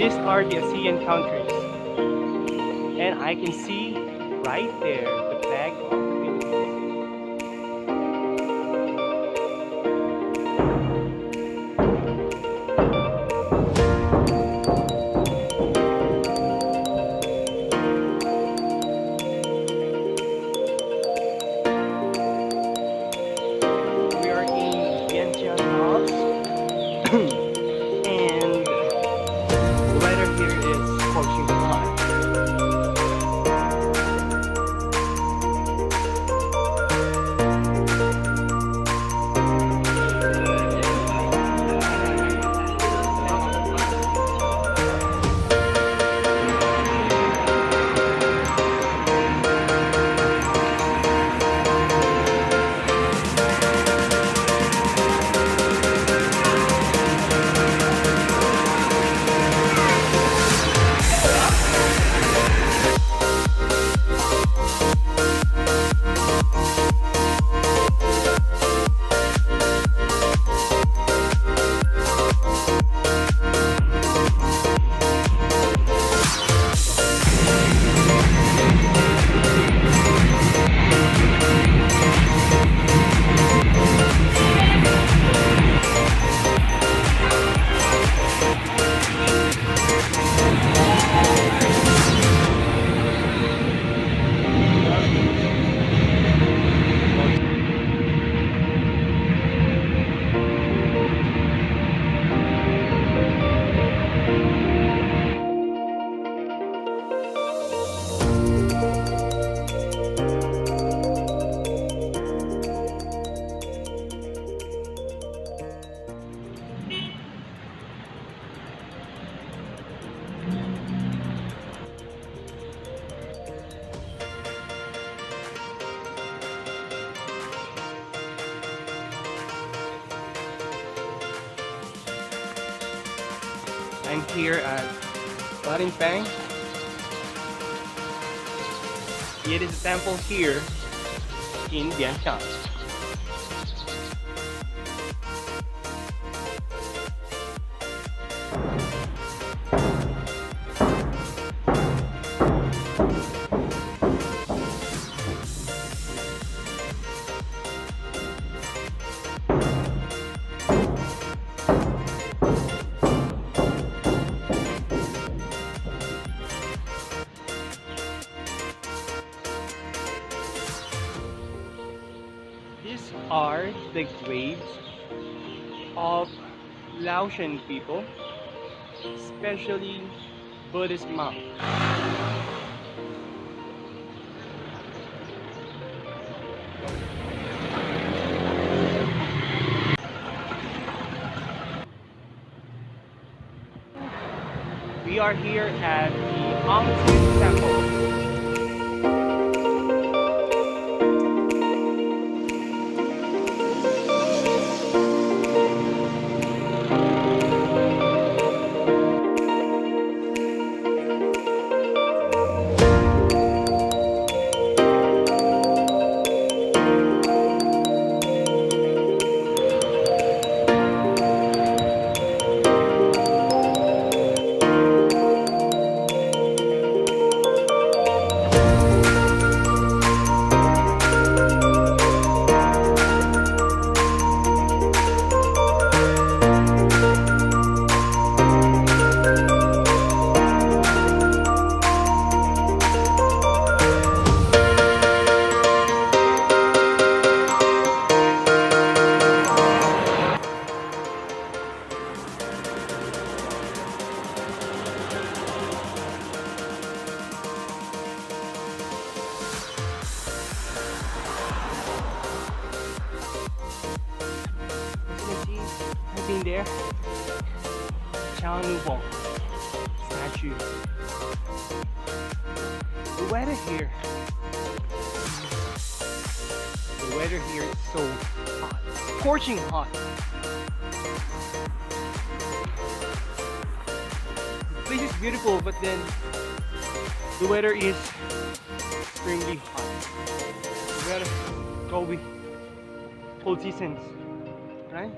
These are the ASEAN countries, and I can see right there the flag of the Philippines. We are in Vientiane, Laos, and the weather here is scorching hot. I'm here at Bang. It is a temple here in Vientiane. These are the graves of Laotian people, especially Buddhist monks. We are here at the Mabuhay Temple. I've been there. Chow Nubong statue. The weather here. The weather here is so hot. Scorching hot. The place is beautiful, but then the weather is extremely hot. We gotta go with cold seasons, right?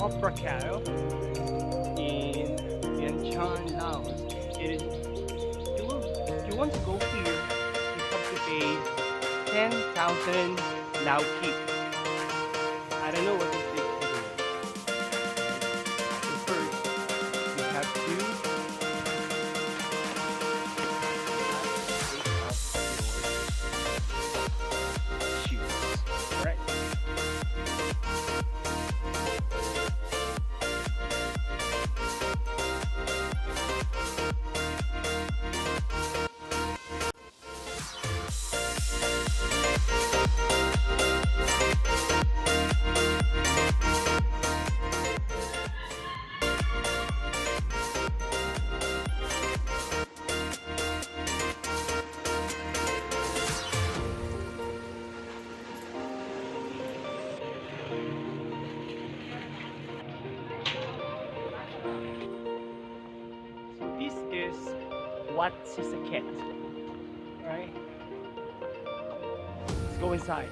opera cattle in Vientiane, Laos. It is, if you want to go here, you have to pay 10,000 Lao Kip. I don't know what this is. So first, you have to take off your shoes. Right? This is what is a cat, right? Let's go inside.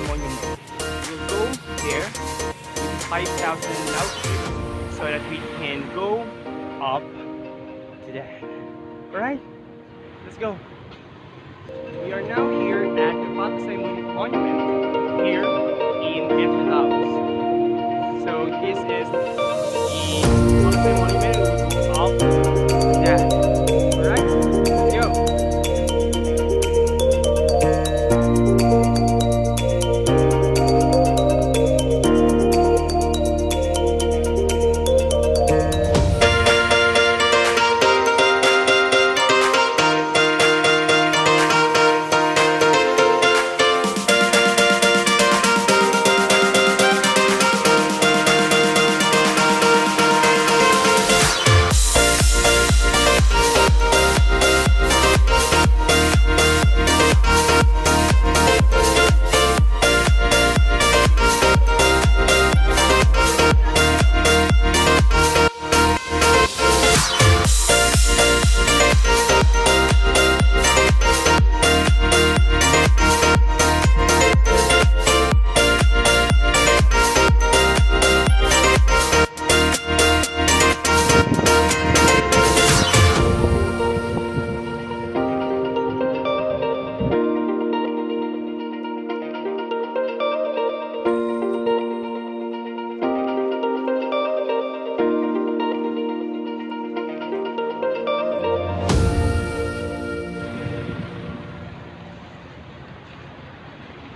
Monument. We'll go there with 5,000 Lao so that we can go up to that. Alright, let's go. We are now here at the Mabuhay Monument here in Vientiane, Laos. So this is the Mabuhay Monument. We go up to that. Alright, let's go.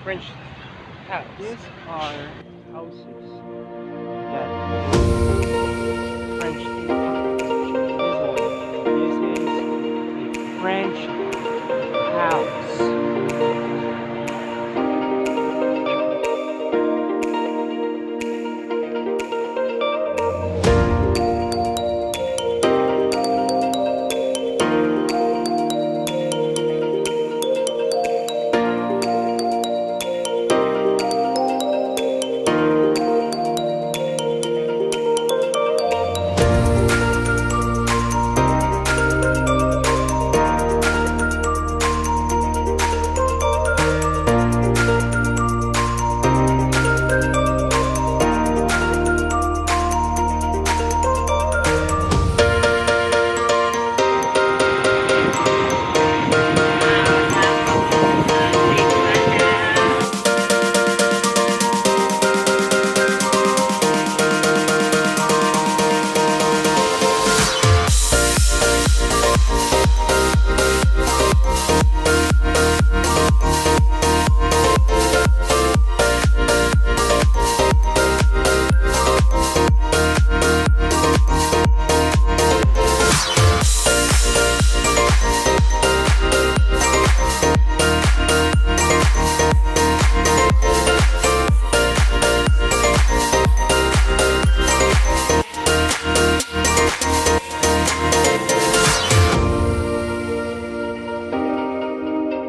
French hats. These are